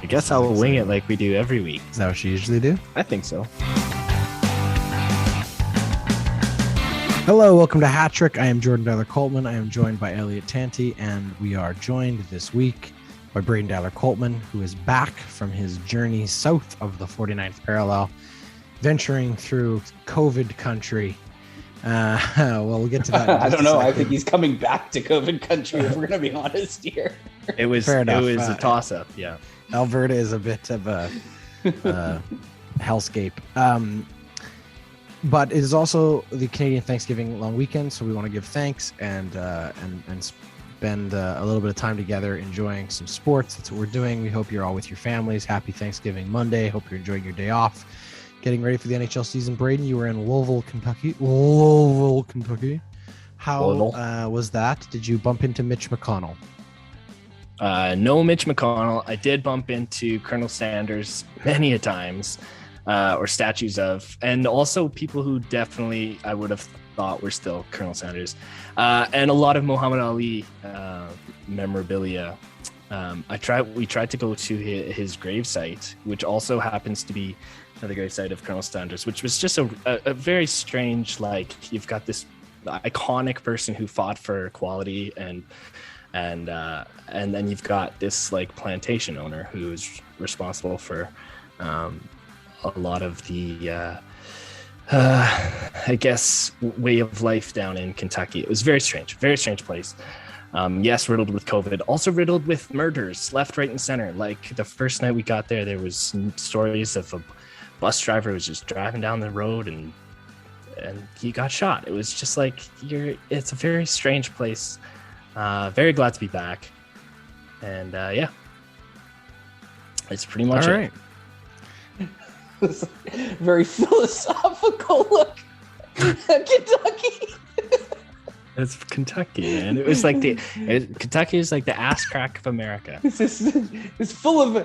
I guess I'll wing it like we do every week. Is that what you usually do? I think so. Hello, welcome to Hat Trick. I am Jordan Dyler Coltman. I am joined by Elliott Tanti, and we are joined this week by Braydon Dyler Coltman, who is back from his journey south of the 49th parallel, venturing through COVID country. Well, we'll get to that. I don't know. I think he's coming back to COVID country, if we're going to be honest here. It was a toss-up, yeah. Alberta is a bit of a hellscape. But it is also the Canadian Thanksgiving long weekend, so we want to give thanks and spend a little bit of time together enjoying some sports. That's what we're doing. We hope you're all with your families. Happy Thanksgiving Monday. Hope you're enjoying your day off. Getting ready for the NHL season. Braydon, you were in Louisville, Kentucky. How was that? Did you bump into Mitch McConnell? No Mitch McConnell. I did bump into Colonel Sanders many a times. Or statues of, and also people who definitely I would have thought were still Colonel Sanders, and a lot of Muhammad Ali memorabilia. We tried to go to his gravesite, which also happens to be another gravesite of Colonel Sanders, which was just a very strange, like, you've got this iconic person who fought for equality, and then you've got this like plantation owner who's responsible for a lot of the I guess way of life down in Kentucky. It was very strange place. Yes, riddled with COVID, also riddled with murders left, right, and center. Like the first night we got there was stories of a bus driver who was just driving down the road and he got shot. It was just like it's a very strange place. Very glad to be back. And yeah, it's pretty much all it. Right. Very philosophical look at Kentucky. It's Kentucky, man. It was like Kentucky is like the ass crack of America. It's full of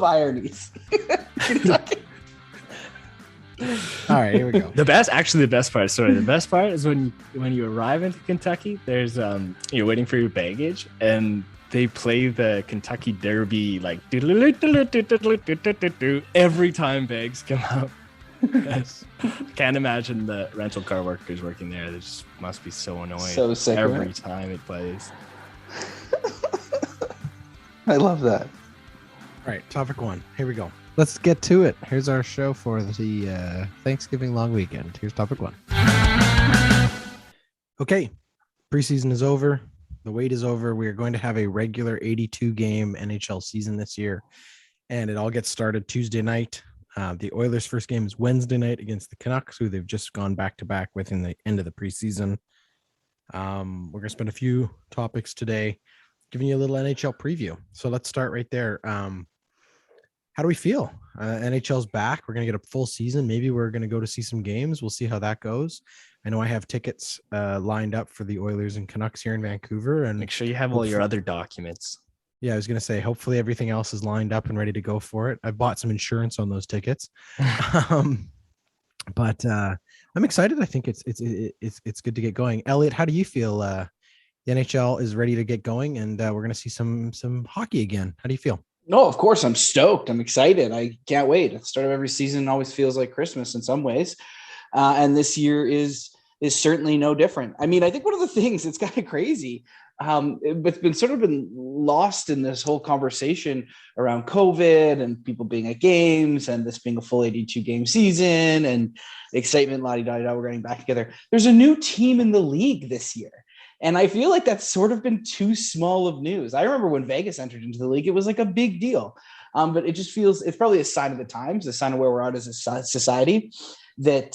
ironies. Kentucky. All right, here we go. The best part is when you arrive into Kentucky, there's you're waiting for your baggage and they play the Kentucky Derby like every time bags come out. Yes. Can't imagine the rental car workers working there. They just must be so annoyed. So sick every time it plays. I love that. All right, topic one. Here we go. Let's get to it. Here's our show for the Thanksgiving long weekend. Here's topic one. Okay, preseason is over. The wait is over. We are going to have a regular 82-game NHL season this year, and it all gets started Tuesday night. The Oilers' first game is Wednesday night against the Canucks, who they've just gone back-to-back with in the end of the preseason. We're going to spend a few topics today giving you a little NHL preview. So let's start right there. How do we feel? NHL's back. We're going to get a full season. Maybe we're going to go to see some games. We'll see how that goes. I know I have tickets lined up for the Oilers and Canucks here in Vancouver. And make sure you have all your other documents. Yeah, I was going to say, hopefully everything else is lined up and ready to go for it. I bought some insurance on those tickets. But I'm excited. I think it's good to get going. Elliott, how do you feel? The NHL is ready to get going, and we're going to see some hockey again. How do you feel? No, of course, I'm stoked. I'm excited. I can't wait. At the start of every season always feels like Christmas in some ways. And this year is certainly no different. I mean, I think one of the things that's kind of crazy, it's been lost in this whole conversation around COVID and people being at games and this being a full 82 game season and excitement, la-di-da-di-da, we're getting back together. There's a new team in the league this year. And I feel like that's sort of been too small of news. I remember when Vegas entered into the league, it was like a big deal. But it just feels, it's probably a sign of the times, a sign of where we're at as a society, that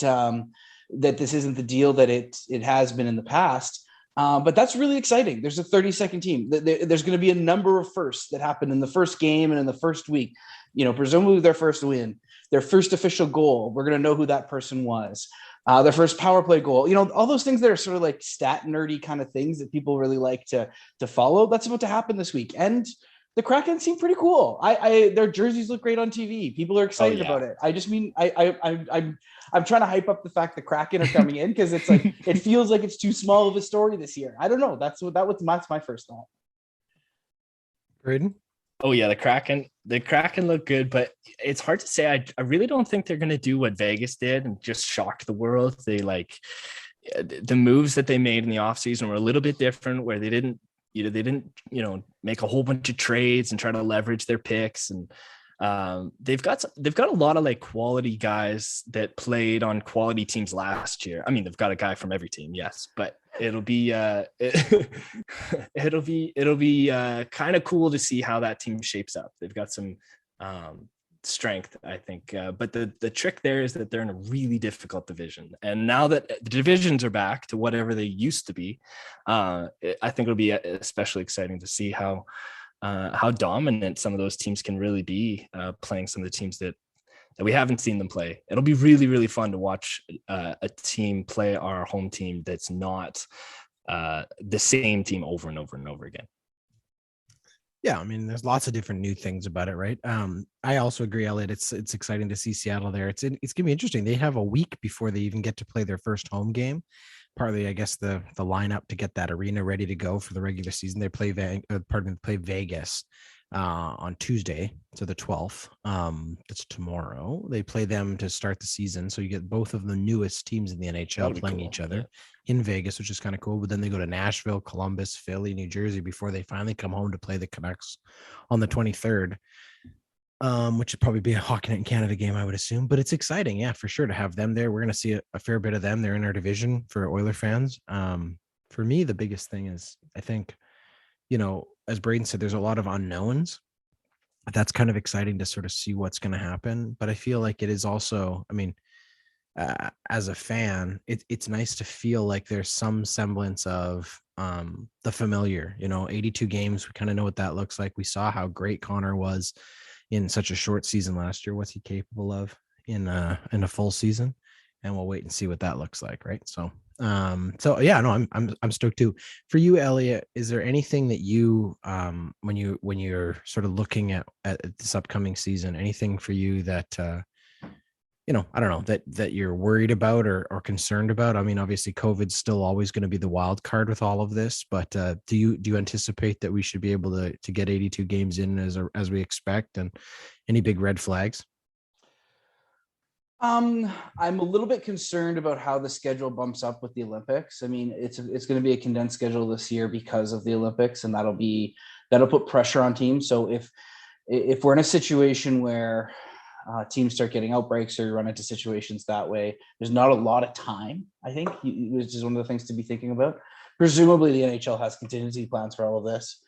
this isn't the deal that it has been in the past. But that's really exciting. There's a 32nd team. There's going to be a number of firsts that happen in the first game and in the first week. You know, presumably their first win, their first official goal. We're going to know who that person was. Their first power play goal, you know, all those things that are sort of like stat nerdy kind of things that people really like to follow. That's about to happen this week. And the Kraken seem pretty cool. Their jerseys look great on TV. People are excited about it. I just mean, I'm trying to hype up the fact the Kraken are coming in because it's like, it feels like it's too small of a story this year. I don't know. That's my first thought. Braydon? Oh yeah, the Kraken look good, but it's hard to say. I really don't think they're going to do what Vegas did and just shock the world. They like the moves that they made in the offseason were a little bit different, where they didn't make a whole bunch of trades and try to leverage their picks. And they've got a lot of like quality guys that played on quality teams last year. I mean, they've got a guy from every team, yes, but it'll be it'll be kind of cool to see how that team shapes up. They've got some strength, I think, but the trick there is that they're in a really difficult division, and now that the divisions are back to whatever they used to be, I think it'll be especially exciting to see how dominant some of those teams can really be, playing some of the teams that we haven't seen them play. It'll be really, really fun to watch a team play our home team that's not the same team over and over and over again. Yeah, I mean, there's lots of different new things about it, right? I also agree, Elliott. It's exciting to see Seattle there. It's gonna be interesting. They have a week before they even get to play their first home game. Partly, I guess, the lineup to get that arena ready to go for the regular season. They play Vegas on Tuesday, so the 12th. It's tomorrow. They play them to start the season, so you get both of the newest teams in the NHL playing each other in Vegas, which is kind of cool. But then they go to Nashville, Columbus, Philly, New Jersey before they finally come home to play the Canucks on the 23rd. Which would probably be a Hockey Night in Canada game, I would assume. But it's exciting, yeah, for sure, to have them there. We're going to see a fair bit of them. They're in our division for Oiler fans. For me, the biggest thing is, I think, as Braydon said, there's a lot of unknowns. That's kind of exciting to sort of see what's going to happen. But I feel like it is also, I mean, as a fan, it's nice to feel like there's some semblance of the familiar. 82 games, we kind of know what that looks like. We saw how great Connor was in such a short season last year. What's he capable of in a full season? And we'll wait and see what that looks like, right? So yeah, no, I'm stoked too. For you, Elliott, is there anything that you when you're sort of looking at this upcoming season, anything for you that I don't know, that you're worried about or concerned about? I mean, obviously COVID's still always going to be the wild card with all of this, but do you anticipate that we should be able to get 82 games in as we expect, and any big red flags? I'm a little bit concerned about how the schedule bumps up with the Olympics. I mean, it's going to be a condensed schedule this year because of the Olympics, and that'll put pressure on teams. So if we're in a situation where teams start getting outbreaks or you run into situations that way, there's not a lot of time, I think, which is one of the things to be thinking about. Presumably the NHL has contingency plans for all of this.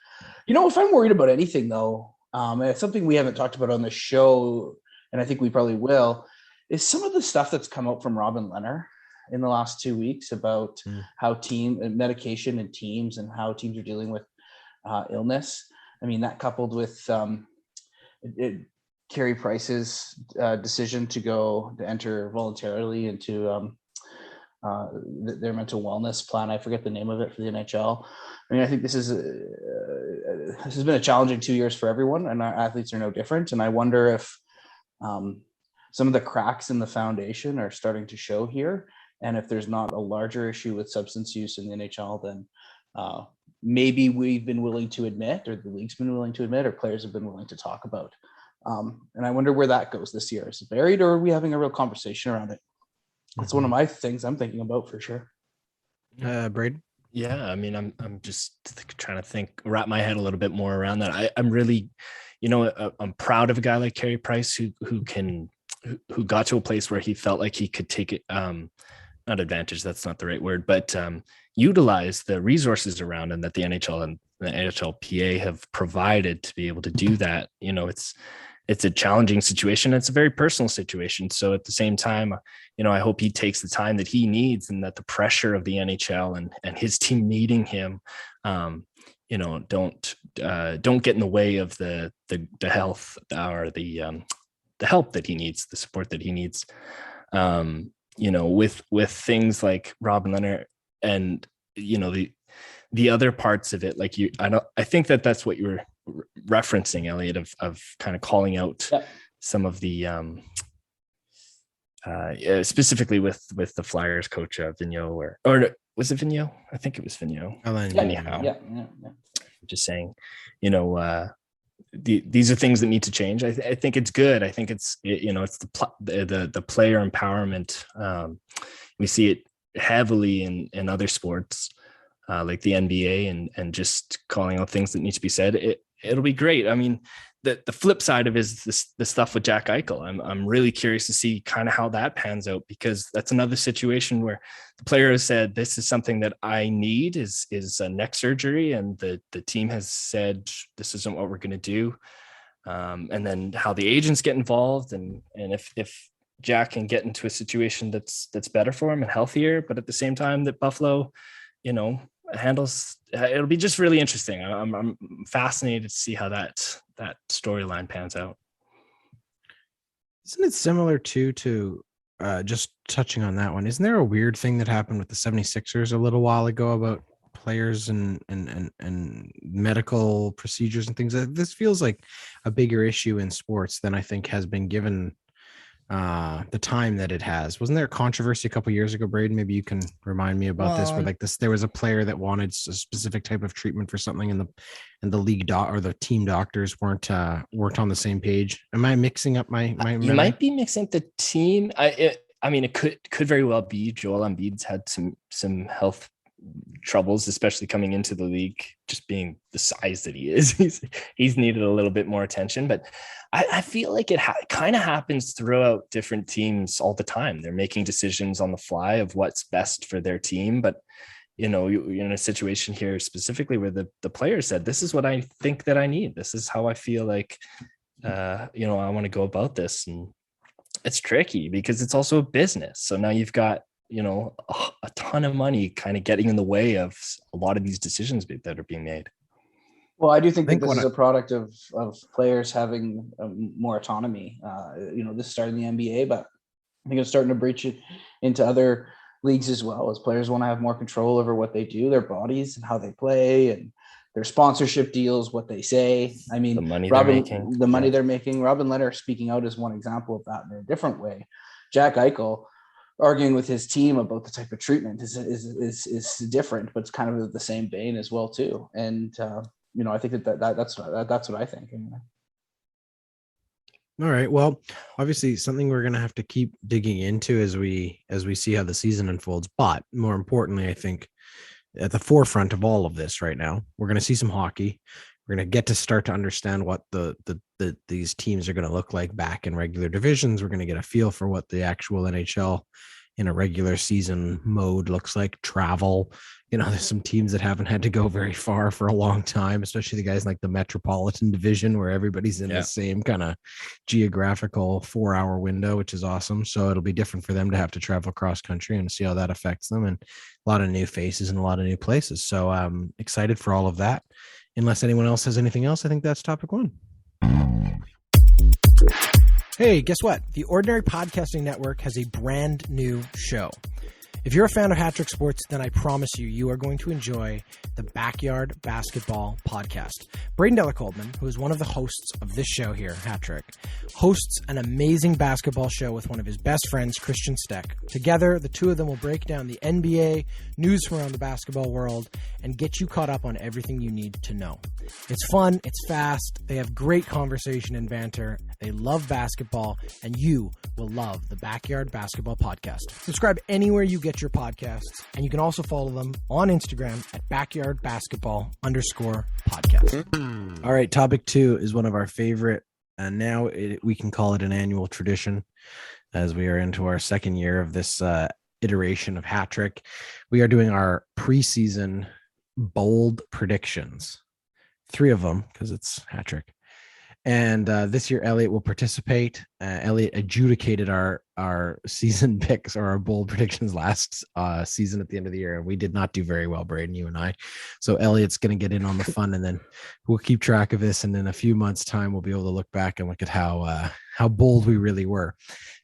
If I'm worried about anything though, and it's something we haven't talked about on the show, and I think we probably will, is some of the stuff that's come out from Robin Leonard in the last 2 weeks about how team medication and teams and how teams are dealing with illness. I mean, that coupled with Carey Price's decision to enter voluntarily into their mental wellness plan. I forget the name of it for the NHL. I mean, I think this has been a challenging 2 years for everyone, and our athletes are no different. And I wonder if some of the cracks in the foundation are starting to show here, and if there's not a larger issue with substance use in the NHL than maybe we've been willing to admit, or the league's been willing to admit, or players have been willing to talk about. And I wonder where that goes this year. Is it buried, or are we having a real conversation around it? That's one of my things I'm thinking about for sure. Braydon? Yeah, I mean, I'm just trying to wrap my head a little bit more around that. I'm really, I'm proud of a guy like Carey Price who got to a place where he felt like he could take it, not advantage, that's not the right word, but utilize the resources around him that the NHL and the NHLPA have provided to be able to do that. It's a challenging situation. It's a very personal situation. So at the same time, I hope he takes the time that he needs, and that the pressure of the NHL and his team needing him, don't get in the way of the health or the help that he needs, the support that he needs. With things like Robin Leonard and the other parts of it, like I think that's what you were referencing, Elliott, of kind of calling out some of the specifically with the Flyers coach Vigneault, or was it Vigneault? I think it was Vigneault. Anyhow, yeah. Just saying, these are things that need to change. I think it's good. I think it's the player empowerment. We see it heavily in other sports like the NBA and just calling out things that need to be said. It'll be great. I mean, the flip side of it is the stuff with Jack Eichel. I'm really curious to see kind of how that pans out, because that's another situation where the player has said, this is something that I need is a neck surgery. And the team has said, this isn't what we're going to do. And then how the agents get involved and if Jack can get into a situation that's better for him and healthier, but at the same time that Buffalo, handles, it'll be just really interesting. I'm fascinated to see how that storyline pans out. Isn't it similar to just touching on that one? Isn't there a weird thing that happened with the 76ers a little while ago about players and medical procedures and things? This feels like a bigger issue in sports than I think has been given the time that it has. Wasn't there a controversy a couple of years ago, Braydon? Maybe you can remind me about this, where there was a player that wanted a specific type of treatment for something, and the league or the team doctors weren't on the same page. Am I mixing up my memory? You might be mixing up the team. I mean, it could very well be Joel Embiid's had some health troubles, especially coming into the league, just being the size that he is. He's needed a little bit more attention, but I feel like it kind of happens throughout different teams all the time. They're making decisions on the fly of what's best for their team. But, you're in a situation here specifically where the player said, this is what I think that I need. This is how I feel like, I want to go about this. And it's tricky because it's also a business. So now you've got, a ton of money kind of getting in the way of a lot of these decisions that are being made. Well, I do think that this is a product of players having more autonomy. This started in the NBA, but I think it's starting to breach it into other leagues as well, as players want to have more control over what they do, their bodies and how they play, and their sponsorship deals, what they say. I mean, the money they're making. Robin Lehner speaking out is one example of that in a different way. Jack Eichel arguing with his team about the type of treatment is different, but it's kind of the same vein as well too. And I think that's what I think. Anyway. All right. Well, obviously something we're going to have to keep digging into as we see how the season unfolds. But more importantly, I think at the forefront of all of this right now, we're going to see some hockey. We're going to get to start to understand what these teams are going to look like back in regular divisions. We're going to get a feel for what the actual NHL in a regular season mode looks like. Travel, there's some teams that haven't had to go very far for a long time, especially the guys like the Metropolitan Division, where everybody's in the same kind of geographical 4-hour window, which is awesome. So it'll be different for them to have to travel cross country and see how that affects them, and a lot of new faces and a lot of new places. So I'm excited for all of that. Unless anyone else has anything else, I think that's topic one. Hey, guess what? The Ordinary Podcasting Network has a brand new show. If you're a fan of Hat Trick Sports, then I promise you are going to enjoy the Backyard Basketball Podcast. Braydon Delacoldman, who is one of the hosts of this show here, Hat Trick, hosts an amazing basketball show with one of his best friends, Christian Steck. Together, the two of them will break down the NBA, news from around the basketball world, and get you caught up on everything you need to know. It's fun, it's fast, they have great conversation and banter, they love basketball, and you will love the Backyard Basketball Podcast. Subscribe anywhere you get your podcasts, and you can also follow them on Instagram at backyardbasketball_podcast. All right, topic 2 is one of our favorite, and now we can call it an annual tradition as we are into our second year of this iteration of Hat Trick. We are doing our preseason bold predictions, 3 of them because it's Hat Trick. And this year, Elliott will participate. Elliott adjudicated our season picks or our bold predictions last season at the end of the year. And we did not do very well, Braydon, you and I. So Elliott's going to get in on the fun, and then we'll keep track of this. And in a few months' time, we'll be able to look back and look at how bold we really were.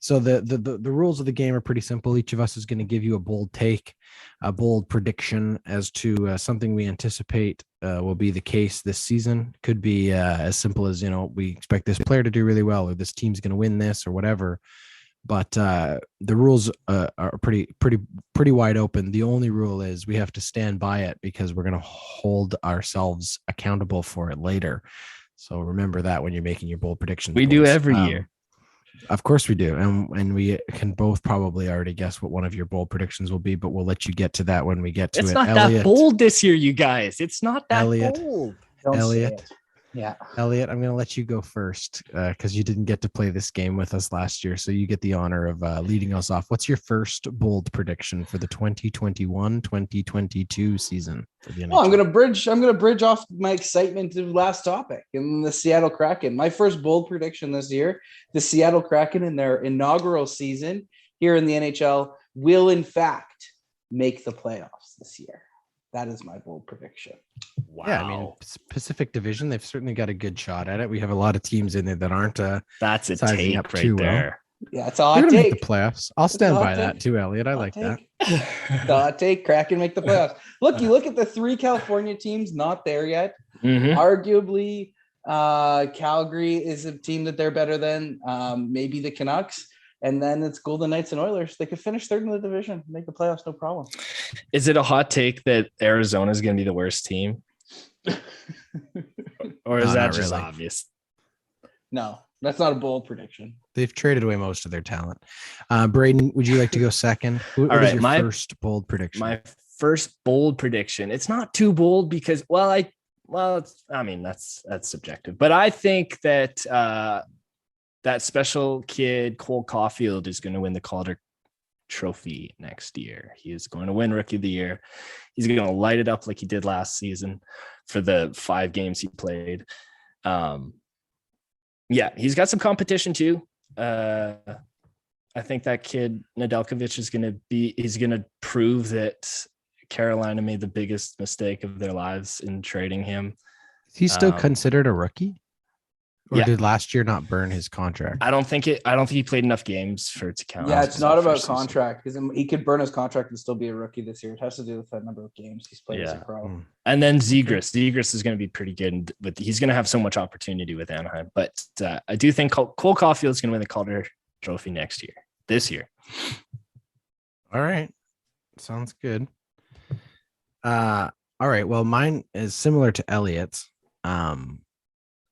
So the rules of the game are pretty simple. Each of us is going to give you a bold take, a bold prediction as to something we anticipate will be the case this season. Could be as simple as, we expect this player to do really well, or this team's going to win this, or whatever. But the rules are pretty wide open. The only rule is we have to stand by it because we're going to hold ourselves accountable for it later. So remember that when you're making your bold predictions. We do boys. every year. Of course we do. And we can both probably already guess what one of your bold predictions will be, but we'll let you get to that when we get to It's it. not that bold this year, you guys. It's not that bold. Don't say Elliott. it. Yeah. Elliott, I'm going to let you go first because you didn't get to play this game with us last year. So you get the honor of leading us off. What's your first bold prediction for the 2021-2022 season for the NHL? Well, I'm gonna bridge off my excitement to the last topic in the Seattle Kraken. My first bold prediction this year: the Seattle Kraken in their inaugural season here in the NHL will in fact make the playoffs this year. That is my bold prediction. Wow. Yeah, I mean, Pacific Division, they've certainly got a good shot at it. We have a lot of teams in there that aren't. That's a sizing take up right too there. Yeah, it's all They're I going to make take. the playoffs. I'll stand by that too, Elliott. I like that. Hot take. Kraken make the playoffs. Look, you look at the 3 California teams not there yet. Mhm. Arguably, Calgary is a team that they're better than. Maybe the Canucks. And then it's Golden Knights and Oilers. They could finish third in the division, make the playoffs, no problem. Is it a hot take that Arizona is going to be the worst team? Or is that just really obvious? No, that's not a bold prediction. They've traded away most of their talent. Braydon, would you like to go second? What is your first bold prediction? My first bold prediction. It's not too bold because, that's subjective. But I think that that special kid, Cole Caulfield, is going to win the Calder Trophy next year. He is going to win Rookie of the Year. He's going to light it up like he did last season for the 5 games he played. He's got some competition too. I think that kid Nedeljkovic he's going to prove that Carolina made the biggest mistake of their lives in trading him. Is he still considered a rookie? Or did last year not burn his contract? I don't think he played enough games for it to count. Yeah, it's not about contract because he could burn his contract and still be a rookie this year. It has to do with the number of games he's played as a pro. And then Zegras is going to be pretty good, but he's going to have so much opportunity with Anaheim. But I do think Cole Caulfield is going to win the Calder Trophy this year. All right, sounds good. All right, well, mine is similar to Elliott's.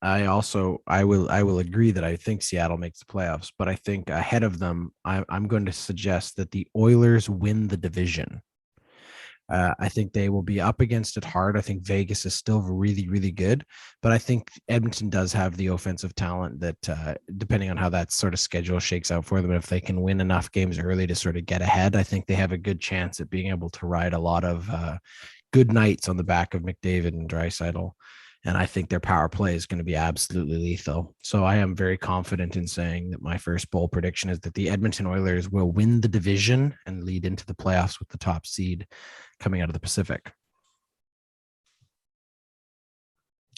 I will agree that I think Seattle makes the playoffs, but I think ahead of them, I'm going to suggest that the Oilers win the division. I think they will be up against it hard. I think Vegas is still really, really good, but I think Edmonton does have the offensive talent that, depending on how that sort of schedule shakes out for them, if they can win enough games early to sort of get ahead, I think they have a good chance at being able to ride a lot of good nights on the back of McDavid and Draisaitl. And I think their power play is going to be absolutely lethal. So I am very confident in saying that my first bold prediction is that the Edmonton Oilers will win the division and lead into the playoffs with the top seed coming out of the Pacific.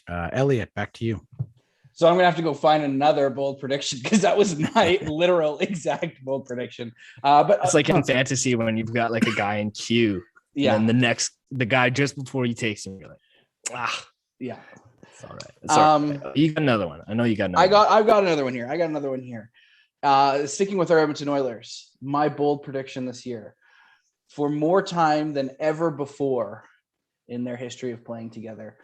Elliott, back to you. So I'm going to have to go find another bold prediction because that was my literal exact bold prediction. But it's like in fantasy when you've got like a guy in queue. Yeah. And the guy just before he takes him, you're like, yeah. It's all right. It's all right. You got another one. I know you got another I've got another one here. Sticking with our Edmonton Oilers, my bold prediction this year, for more time than ever before in their history of playing together,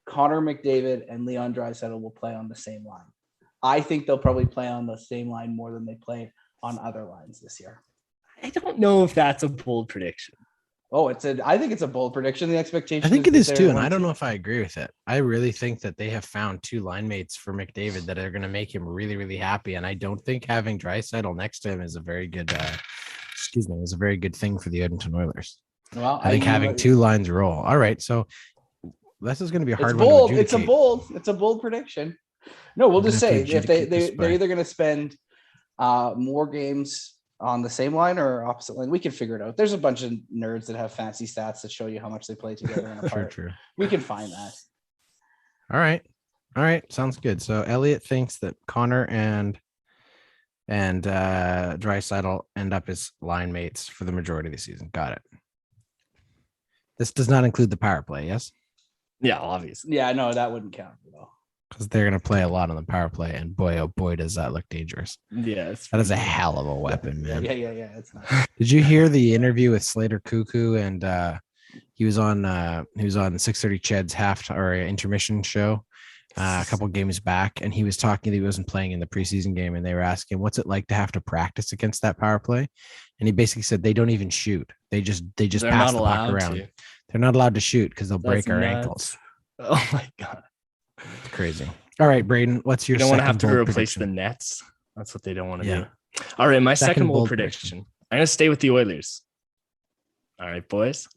Connor McDavid and Leon Draisaitl will play on the same line. I think they'll probably play on the same line more than they play on other lines this year. I don't know if that's a bold prediction. Oh, I think it's a bold prediction. The expectation. I think it is too, and I don't know if I agree with it. I really think that they have found 2 line mates for McDavid that are going to make him really, really happy. And I don't think having Draisaitl next to him is a very good, is a very good thing for the Edmonton Oilers. Well, I think having 2 lines roll. All right, so this is going to be a hard one. Bold. It's a bold prediction. No, we'll just say if they're either going to spend more games on the same line or opposite line, we can figure it out. There's a bunch of nerds that have fancy stats that show you how much they play together and apart. True. We can find that. All right. Sounds good. So Elliott thinks that Connor and Draisaitl end up as line mates for the majority of the season. Got it. This does not include the power play, yes? Yeah, obviously. Yeah, no, that wouldn't count at all. Because they're going to play a lot on the power play, and boy, oh boy, does that look dangerous. Yeah, that is a hell of a weapon, man. Yeah. It's not. Did you hear the interview with Slater Cuckoo? And he was on 6:30 Ched's intermission show a couple games back, and he was talking that he wasn't playing in the preseason game, and they were asking, "What's it like to have to practice against that power play?" And he basically said they don't even shoot; they just They're pass not the puck allowed around. to. They're not allowed to shoot because they'll That's break our nuts. ankles. Oh my god, It's crazy. All right, Braydon, what's your you don't want to have second to bold replace prediction? the nets. That's what they don't want to Yeah. do. All right, my second bold bold prediction. I'm gonna stay with the Oilers. All right, boys.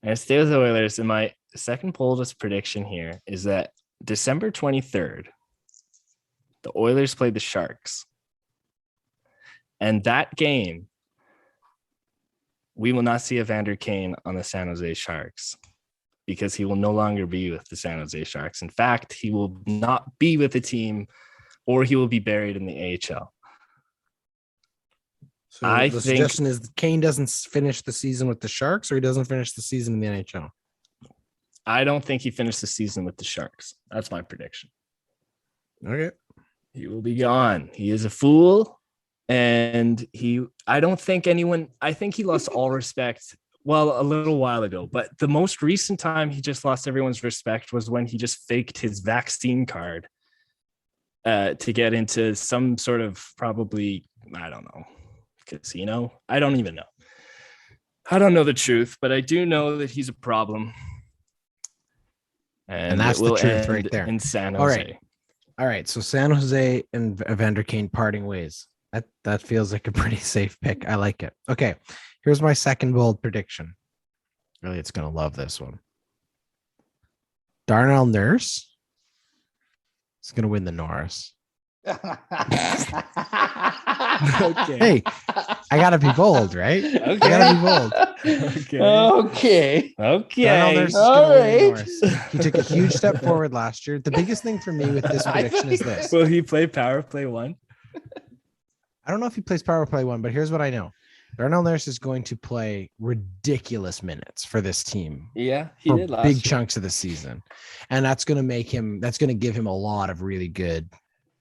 I'm gonna stay with the Oilers, and my second boldest prediction here is that December 23rd, the Oilers played the Sharks, and that game, we will not see Evander Kane on the San Jose Sharks because he will no longer be with the San Jose Sharks. In fact, he will not be with the team, or he will be buried in the AHL. So I the think suggestion is that Kane doesn't finish the season with the Sharks, or he doesn't finish the season in the NHL. I don't think he finished the season with the Sharks. That's my prediction. Okay. He will be gone. He is a fool. And I think he lost all respect. Well, a little while ago, but the most recent time he just lost everyone's respect was when he just faked his vaccine card to get into some sort of probably, I don't know, casino. I don't even know. I don't know the truth, but I do know that he's a problem. And that's the truth right there. In San Jose. All right. So San Jose and Evander Kane parting ways. That feels like a pretty safe pick. I like it. Okay. Here's my second bold prediction. Elliott's going to love this one. Darnell Nurse is going to win the Norris. Okay. Hey, I got to be bold, right? Okay. I got to be bold. Okay. Darnell Nurse is All going to win the right. Norris. He took a huge step forward last year. The biggest thing for me with this prediction is this. Will he play power play 1? I don't know if he plays power play 1, but here's what I know. Darnell Nurse is going to play ridiculous minutes for this team. Yeah, he did last big chunks of the season. And that's going to give him a lot of really good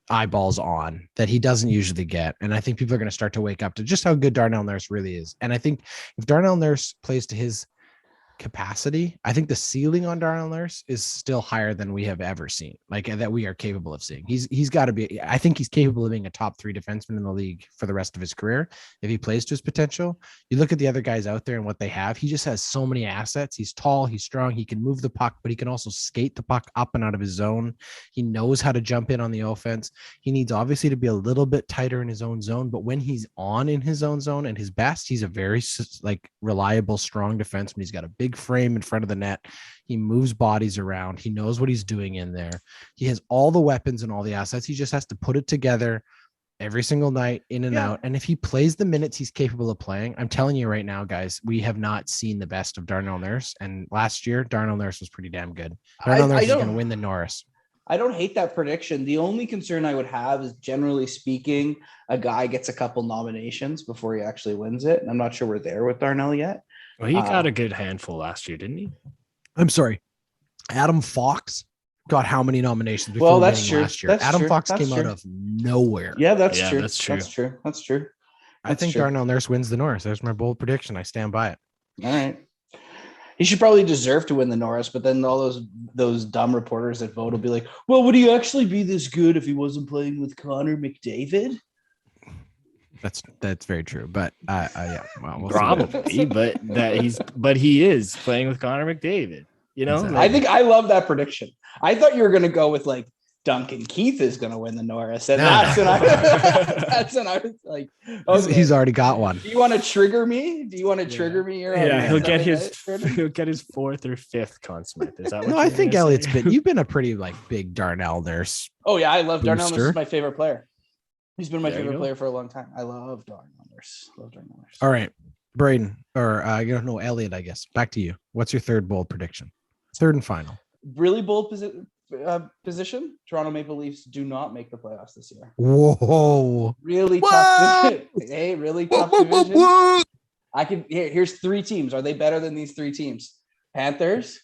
eyeballs on that he doesn't usually get. And I think people are going to start to wake up to just how good Darnell Nurse really is. And I think if Darnell Nurse plays to his capacity, I think the ceiling on Darnell Nurse is still higher than we have ever seen, like that we are capable of seeing. He's got to be, I think he's capable of being a top 3 defenseman in the league for the rest of his career if he plays to his potential. You look at the other guys out there and what they have, he just has so many assets. He's tall, he's strong, he can move the puck, but he can also skate the puck up and out of his zone. He knows how to jump in on the offense. He needs obviously to be a little bit tighter in his own zone, but when he's on in his own zone and his best, he's a very reliable, strong defenseman. He's got a big frame in front of the net. He moves bodies around. He knows what he's doing in there. He has all the weapons and all the assets. He just has to put it together every single night, in and out. And if he plays the minutes he's capable of playing, I'm telling you right now, guys, we have not seen the best of Darnell Nurse. And last year, Darnell Nurse was pretty damn good. Darnell Nurse is going to win the Norris. I don't hate that prediction. The only concern I would have is, generally speaking, a guy gets a couple nominations before he actually wins it. And I'm not sure we're there with Darnell yet. Well, he got a good handful last year, didn't he? I'm sorry. Adam Fox got how many nominations before well, that's true. Last year? Adam Fox came out of nowhere. Yeah, that's true. That's true. I think Darnell Nurse wins the Norris. There's my bold prediction. I stand by it. All right. He should probably deserve to win the Norris, but then all those dumb reporters that vote will be like, well, would he actually be this good if he wasn't playing with Connor McDavid? That's very true, but yeah, well, we'll probably, but he is playing with Connor McDavid. You know, exactly. I think I love that prediction. I thought you were going to go with like Duncan Keith is going to win the Norris, and that's when I was like, okay. He's already got one. Do you want to trigger me? Do you want to trigger me? He'll get his 4th or 5th Conn Smythe. Is that what? No, I think Elliott's you've been a pretty big Darnell Nurse. Oh yeah, I love Darnell Nurse. Is my favorite player. He's been my favorite player for a long time. I love Darnell Nurse. All right, Braydon, or Elliott, I guess. Back to you. What's your third bold prediction? Third and final. Really bold position. Toronto Maple Leafs do not make the playoffs this year. Whoa! Really tough. Hey, really tough division. Here's 3 teams. Are they better than these 3 teams? Panthers,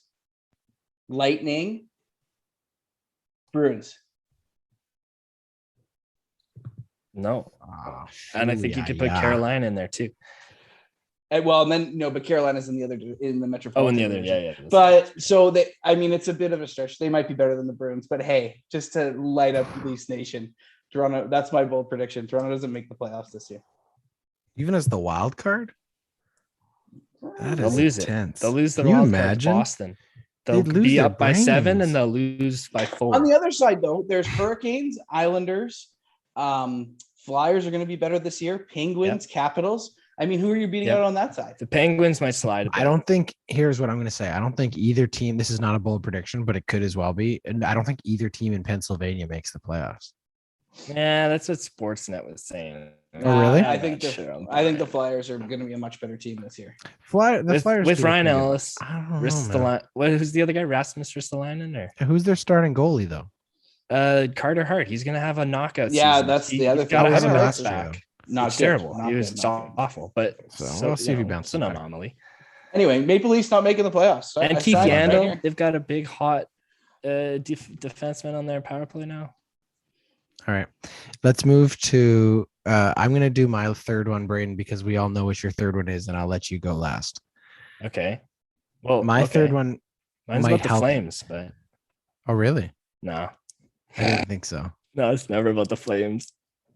Lightning, Bruins. No. And I think you could put Carolina in there too. Well, and then but Carolina's in the Metropolitan. Oh, in the other, division. yeah. But so it's a bit of a stretch. They might be better than the Bruins, but hey, just to light up Leafs Nation, Toronto. That's my bold prediction. Toronto doesn't make the playoffs this year, even as the wild card. That They'll is lose intense. it. They'll lose the Can you wild card to imagine? Boston. They'll They'd lose be their up by 7 brains. and they'll lose by 4. On the other side, though, there's Hurricanes, Islanders, Flyers are going to be better this year. Penguins, Capitals. I mean, who are you beating out on that side? The Penguins might slide. I don't think. Here's what I'm going to say. I don't think either team. This is not a bold prediction, but it could as well be. And I don't think either team in Pennsylvania makes the playoffs. Yeah, that's what Sportsnet was saying. Oh, really? I think the Flyers are going to be a much better team this year. The Flyers with Ryan Ellis. I don't know. Who's the other guy? Rasmus Ristolainen or who's their starting goalie though? Carter Hart. He's going to have a knockout. Yeah, season. that's the other thing. Got to have a bounce That's back. true. Not It's good. terrible. Not He good. was Not good. awful, but So we'll see if he bounces It's an back. anomaly. Anyway, Maple Leafs not making the playoffs. And I Keith signed it right Yandel, here. they've got a big hot defenseman on their power play now. All right, let's move to. I'm going to do my third one, Braydon, because we all know what your third one is, and I'll let you go last. Okay. Well, My third one. Mine's might about the help. Flames, but Oh, really? no. I didn't think so. No, it's never about the Flames.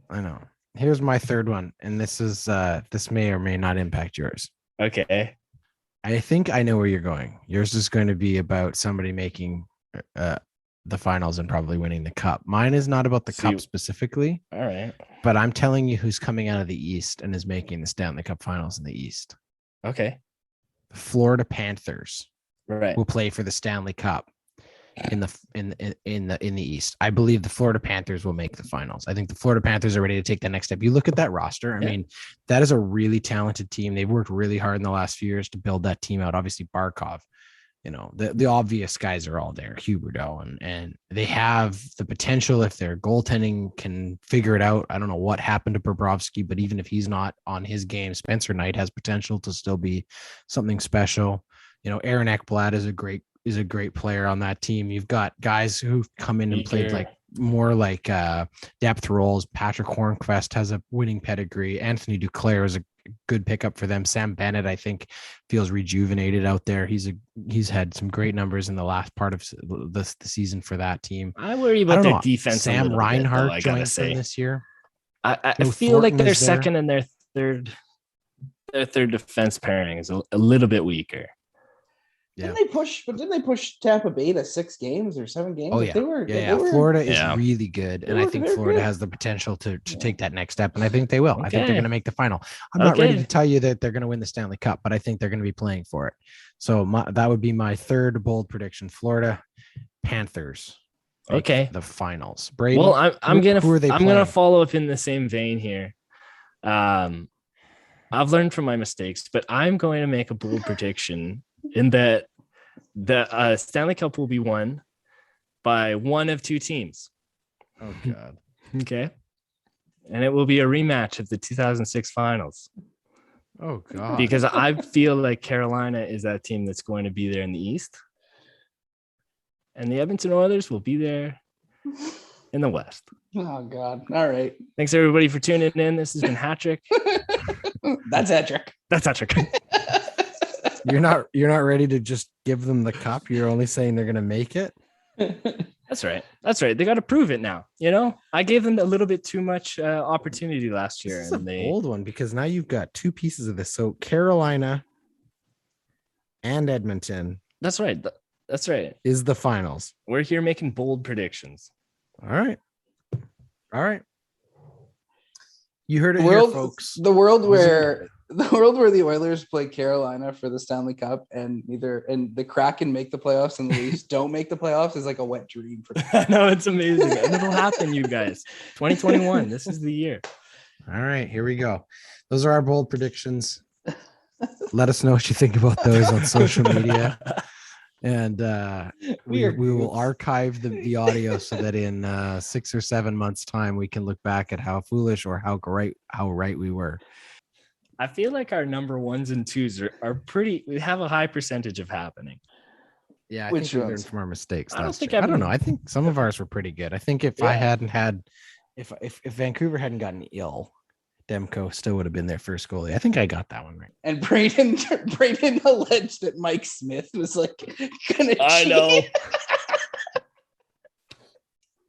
I know. Here's my third one, and this is this may or may not impact yours. Okay. I think I know where you're going. Yours is going to be about somebody making the finals and probably winning the cup. Mine is not about the cup specifically, All right. but I'm telling you who's coming out of the East and is making the Stanley Cup Finals in the East. Okay. The Florida Panthers Right. will play for the Stanley Cup in the East. I believe the Florida Panthers will make the finals. I think the Florida Panthers are ready to take that next step. You look at that roster. I mean, that is a really talented team. They've worked really hard in the last few years to build that team out. Obviously, Barkov, the obvious guys are all there, Huberdeau, and they have the potential if their goaltending can figure it out. I don't know what happened to Bobrovsky, but even if he's not on his game, Spencer Knight has potential to still be something special. Aaron Ekblad is a great player on that team. You've got guys who come in and played more like depth roles. Patrick Hornquist has a winning pedigree. Anthony Duclair is a good pickup for them. Sam Bennett, I think, feels rejuvenated out there. He's had some great numbers in the last part of the season for that team. I worry about their defense. Sam Reinhart joined them this year. I feel like their second and their third defense pairing is a little bit weaker. Yeah. Didn't they push Tampa Bay to 6 games or 7 games? Oh, yeah. Florida is really good. And I think Florida has the potential to take that next step. And I think they will. I think they're going to make the final. I'm not ready to tell you that they're going to win the Stanley Cup, but I think they're going to be playing for it. So that would be my third bold prediction. Florida Panthers. The finals. Braydon, well, I'm gonna follow up in the same vein here. I've learned from my mistakes, but I'm going to make a bold prediction in that the Stanley Cup will be won by one of two teams. Oh, God. Okay. And it will be a rematch of the 2006 finals. Oh, God. Because I feel like Carolina is that team that's going to be there in the East. And the Edmonton Oilers will be there in the West. Oh, God. All right. Thanks, everybody, for tuning in. This has been Hat-Trick. That's Hat-Trick. That's Hat-Trick. You're not ready to just give them the cup. You're only saying they're going to make it. That's right. They got to prove it now. I gave them a little bit too much opportunity last year. This is a bold one because now you've got two pieces of this. So Carolina and Edmonton. That's right. Is the finals. We're here making bold predictions. All right. You heard it here, folks. The world where the Oilers play Carolina for the Stanley Cup and the Kraken make the playoffs and the Leafs don't make the playoffs is like a wet dream for them. No, it's amazing. And it'll happen, you guys. 2021. This is the year. All right, here we go. Those are our bold predictions. Let us know what you think about those on social media. And we will archive the audio so that in 6 or 7 months' time we can look back at how foolish or how right we were. I feel like our number 1s and 2s are pretty. We have a high percentage of happening. Yeah, I think we learned from our mistakes. I don't know. I think some of ours were pretty good. I think if I hadn't had, if Vancouver hadn't gotten ill Demko still would have been their first goalie. I think I got that one right. And Braydon alleged that Mike Smith was like gonna cheat. I know.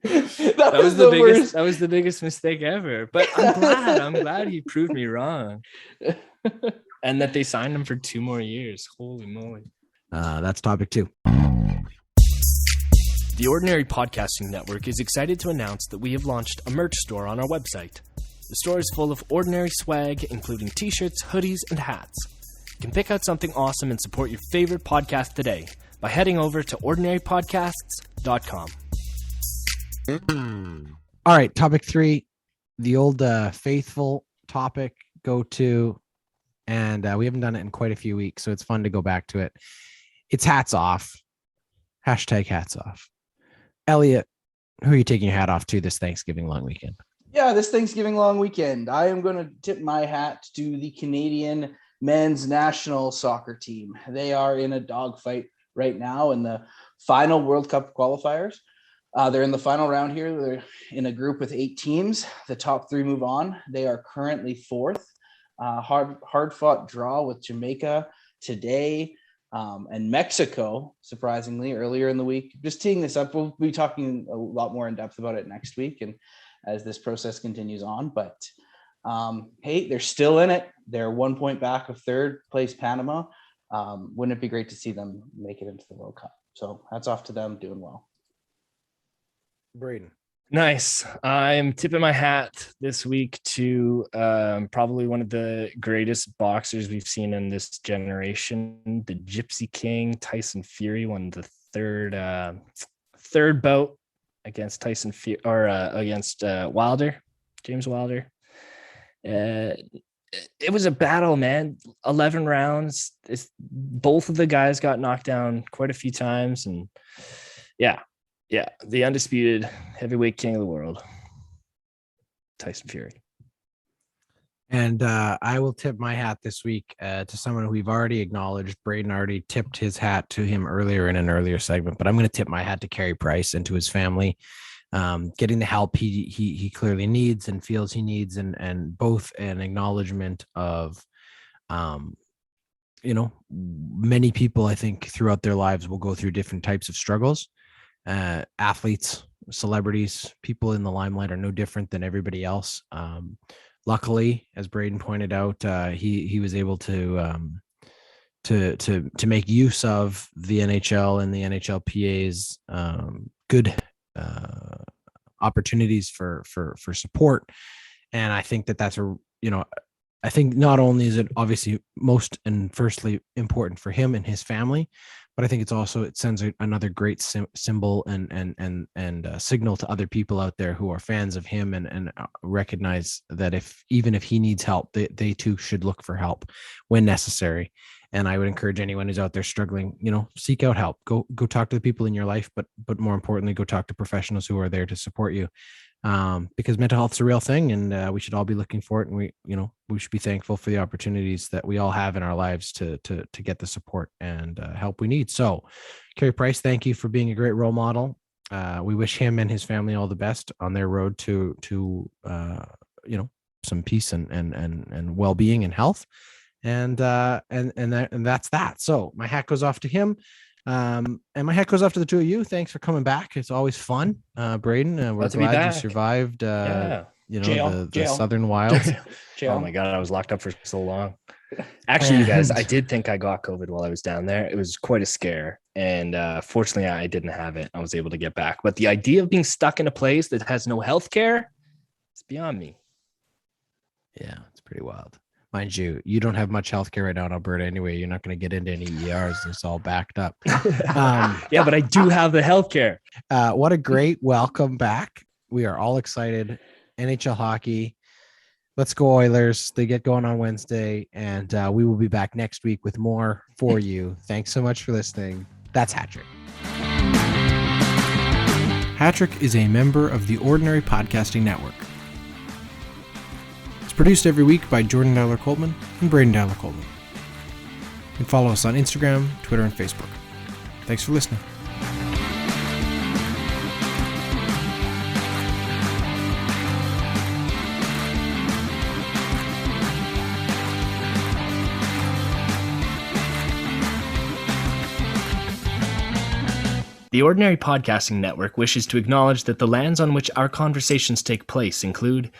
that was the biggest. worst. That was the biggest mistake ever. But I'm glad he proved me wrong, and that they signed him for 2 more years. Holy moly! That's topic 2. The Ordinary Podcasting Network is excited to announce that we have launched a merch store on our website. The store is full of ordinary swag, including t-shirts, hoodies, and hats. You can pick out something awesome and support your favorite podcast today by heading over to ordinarypodcasts.com. All right, topic 3, the old faithful topic, go to, and we haven't done it in quite a few weeks, so it's fun to go back to it. It's hats off. Hashtag hats off. Elliott, who are you taking your hat off to this Thanksgiving long weekend? Yeah, this Thanksgiving long weekend, I am going to tip my hat to the Canadian men's national soccer team. They are in a dogfight right now in the final World Cup qualifiers. They're in the final round here. They're in a group with 8 teams. The top 3 move on. They are currently 4th. Hard-fought draw with Jamaica today. And Mexico, surprisingly, earlier in the week. Just teeing this up, we'll be talking a lot more in depth about it next week and as this process continues on. But hey, they're still in it. They're 1 point back of 3rd place Panama. Wouldn't it be great to see them make it into the World Cup? So hats off to them, doing well. Braydon. Nice. I'm tipping my hat this week to probably one of the greatest boxers we've seen in this generation, the Gypsy King, Tyson Fury, won the third bout against Tyson Fury or against Wilder, James Wilder. It was a battle, man. 11 rounds. Both of the guys got knocked down quite a few times, and yeah, the undisputed heavyweight king of the world, Tyson Fury. And I will tip my hat this week to someone who we've already acknowledged. Braydon already tipped his hat to him earlier in an earlier segment, but I'm going to tip my hat to Carey Price and to his family, getting the help he clearly needs and feels he needs, and both an acknowledgement of, many people, I think, throughout their lives will go through different types of struggles. Athletes, celebrities, people in the limelight are no different than everybody else. Luckily, as Braydon pointed out, he was able to make use of the NHL and the NHLPA's good opportunities for support. And I think that's I think not only is it obviously most and firstly important for him and his family, but I think it sends another great symbol and signal to other people out there who are fans of him and recognize that even if he needs help, they too should look for help when necessary. And I would encourage anyone who's out there struggling, seek out help. Go talk to the people in your life, but more importantly, go talk to professionals who are there to support you. Because mental health is a real thing, and we should all be looking for it. And we should be thankful for the opportunities that we all have in our lives to get the support and help we need. So, Carey Price, thank you for being a great role model. We wish him and his family all the best on their road to some peace and well-being and health. And that's that. So my hat goes off to him. And my hat goes off to the two of you. Thanks for coming back. It's always fun. Braydon, we're glad you survived, the Southern wilds. Oh my God, I was locked up for so long. Actually, you guys, I did think I got COVID while I was down there. It was quite a scare. And fortunately, I didn't have it. I was able to get back. But the idea of being stuck in a place that has no health care is beyond me. Yeah, it's pretty wild. Mind you, you don't have much healthcare right now in Alberta anyway. You're not going to get into any ERs. It's all backed up. Yeah, but I do have the healthcare. What a great welcome back. We are all excited. NHL hockey. Let's go Oilers. They get going on Wednesday, and we will be back next week with more for you. Thanks so much for listening. That's Hattrick. Hattrick is a member of the Ordinary Podcasting Network. Produced every week by Jordan Dowler-Coltman and Braydon Dowler-Coltman. You can follow us on Instagram, Twitter, and Facebook. Thanks for listening. The Ordinary Podcasting Network wishes to acknowledge that the lands on which our conversations take place include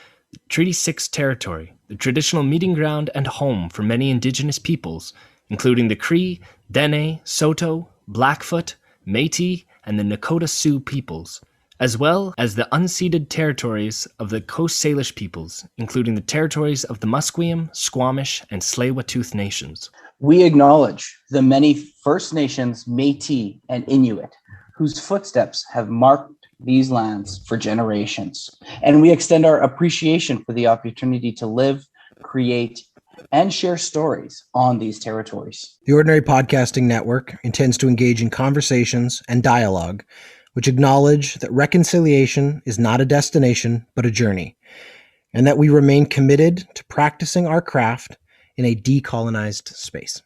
Treaty 6 territory, the traditional meeting ground and home for many Indigenous peoples, including the Cree, Dene, Saulteaux, Blackfoot, Métis, and the Nakota Sioux peoples, as well as the unceded territories of the Coast Salish peoples, including the territories of the Musqueam, Squamish, and Tsleil-Waututh nations. We acknowledge the many First Nations, Métis, and Inuit whose footsteps have marked these lands for generations. And we extend our appreciation for the opportunity to live, create, and share stories on these territories. The Ordinary Podcasting Network intends to engage in conversations and dialogue which acknowledge that reconciliation is not a destination, but a journey, and that we remain committed to practicing our craft in a decolonized space.